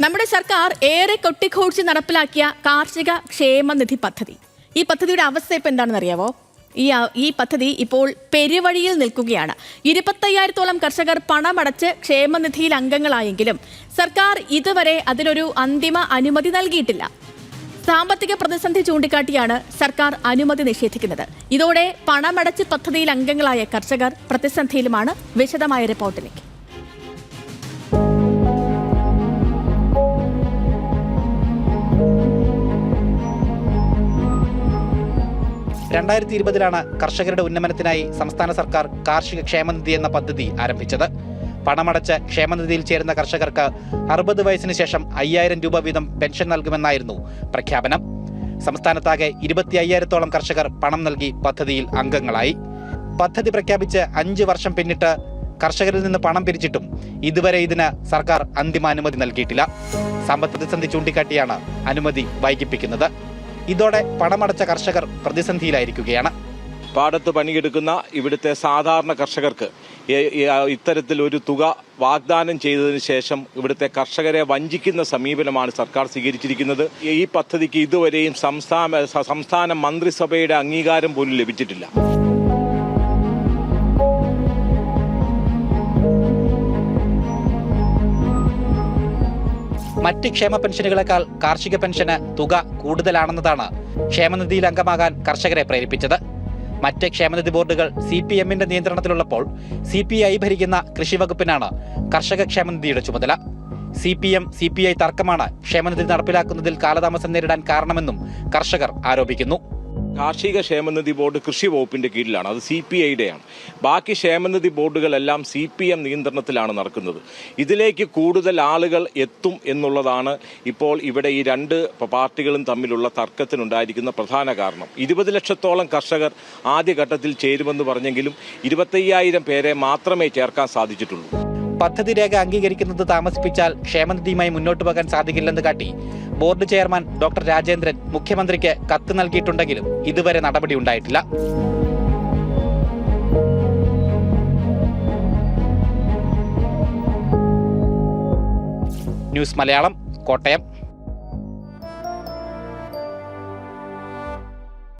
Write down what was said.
നമ്മുടെ സർക്കാർ ഏറെ കൊട്ടിഘോഷിച്ച് നടപ്പിലാക്കിയ കാർഷിക ക്ഷേമനിധി പദ്ധതി. ഈ പദ്ധതിയുടെ അവസ്ഥ ഇപ്പം എന്താണെന്ന് അറിയാവോ? ഈ പദ്ധതി ഇപ്പോൾ പെരുവഴിയിൽ നിൽക്കുകയാണ്. 25,000-ഓളം കർഷകർ പണമടച്ച് ക്ഷേമനിധിയിൽ അംഗങ്ങളായെങ്കിലും സർക്കാർ ഇതുവരെ അതിനൊരു അന്തിമ അനുമതി നൽകിയിട്ടില്ല. സാമ്പത്തിക പ്രതിസന്ധി ചൂണ്ടിക്കാട്ടിയാണ് സർക്കാർ അനുമതി നിഷേധിക്കുന്നത്. ഇതോടെ പണമടച്ച് പദ്ധതിയിൽ അംഗങ്ങളായ കർഷകർ പ്രതിസന്ധിയിലുമാണ്. വിശദമായ റിപ്പോർട്ടിലേക്ക്. 2020 കർഷകരുടെ ഉന്നമനത്തിനായി സംസ്ഥാന സർക്കാർ കാർഷിക ക്ഷേമനിധി എന്ന പദ്ധതി ആരംഭിച്ചത്. പണമടച്ച് ക്ഷേമനിധിയിൽ ചേരുന്ന കർഷകർക്ക് 60 വയസ്സിന് ശേഷം 5,000 രൂപ വീതം പെൻഷൻ നൽകുമെന്നായിരുന്നു പ്രഖ്യാപനം. സംസ്ഥാനത്താകെ 25,000-ഓളം കർഷകർ പണം നൽകി പദ്ധതിയിൽ അംഗങ്ങളായി. പദ്ധതി പ്രഖ്യാപിച്ച് 5 വർഷം പിന്നിട്ട് കർഷകരിൽ നിന്ന് പണം പിരിച്ചിട്ടും ഇതുവരെ ഇതിന് സർക്കാർ അന്തിമ അനുമതി നൽകിയിട്ടില്ല. സാമ്പത്തിക പ്രതിസന്ധി ചൂണ്ടിക്കാട്ടിയാണ് അനുമതി വൈകിപ്പിക്കുന്നത്. ഇതോടെ പണമടച്ച കർഷകർ പ്രതിസന്ധിയിലായിരിക്കുകയാണ്. പാടത്ത് പണിയെടുക്കുന്ന ഇവിടുത്തെ സാധാരണ കർഷകർക്ക് ഇത്തരത്തിൽ ഒരു തുക വാഗ്ദാനം ചെയ്തതിനു ശേഷം ഇവിടുത്തെ കർഷകരെ വഞ്ചിക്കുന്ന സമീപനമാണ് സർക്കാർ സ്വീകരിച്ചിരിക്കുന്നത്. ഈ പദ്ധതിക്ക് ഇതുവരെയും സംസ്ഥാന മന്ത്രിസഭയുടെ അംഗീകാരം പോലും ലഭിച്ചിട്ടില്ല. മറ്റ് ക്ഷേമ പെൻഷനുകളെക്കാൾ കാർഷിക പെൻഷന് തുക കൂടുതലാണെന്നതാണ് ക്ഷേമനിധിയിൽ അംഗമാകാൻ കർഷകരെ പ്രേരിപ്പിച്ചത്. മറ്റ് ക്ഷേമനിധി ബോർഡുകൾ CPM-ന്റെ നിയന്ത്രണത്തിലുള്ളപ്പോൾ CPI ഭരിക്കുന്ന കൃഷി വകുപ്പിനാണ് കർഷക ക്ഷേമനിധിയുടെ ചുമതല. CPM-CPI തർക്കമാണ് ക്ഷേമനിധി നടപ്പിലാക്കുന്നതിൽ കാലതാമസം നേരിടാൻ കാരണമെന്നും കർഷകർ ആരോപിക്കുന്നു. കാർഷിക ക്ഷേമനിധി ബോർഡ് കൃഷി വകുപ്പിന്റെ കീഴിലാണ്, അത് CPI-യുടെയാണ്. ബാക്കി ക്ഷേമനിധി ബോർഡുകളെല്ലാം CPM നിയന്ത്രണത്തിലാണ് നടക്കുന്നത്. ഇതിലേക്ക് കൂടുതൽ ആളുകൾ എത്തും എന്നുള്ളതാണ് ഇപ്പോൾ ഇവിടെ ഈ രണ്ട് പാർട്ടികളും തമ്മിലുള്ള തർക്കത്തിനുണ്ടായിരിക്കുന്ന പ്രധാന കാരണം. 20 ലക്ഷത്തോളം കർഷകർ ആദ്യഘട്ടത്തിൽ ചേരുമെന്ന് പറഞ്ഞെങ്കിലും 25,000 പേരെ മാത്രമേ ചേർക്കാൻ സാധിച്ചിട്ടുള്ളൂ. പദ്ധതി രേഖ അംഗീകരിക്കുന്നത് താമസിപ്പിച്ചാൽ ക്ഷേമനിധിയുമായി മുന്നോട്ട് പോകാൻ സാധിക്കില്ലെന്ന് കാട്ടി ബോർഡ് ചെയർമാൻ ഡോക്ടർ രാജേന്ദ്രൻ മുഖ്യമന്ത്രിക്ക് കത്ത് നൽകിയിട്ടുണ്ടെങ്കിലും ഇതുവരെ നടപടി ഉണ്ടായിട്ടില്ല. ന്യൂസ് മലയാളം, കോട്ടയം.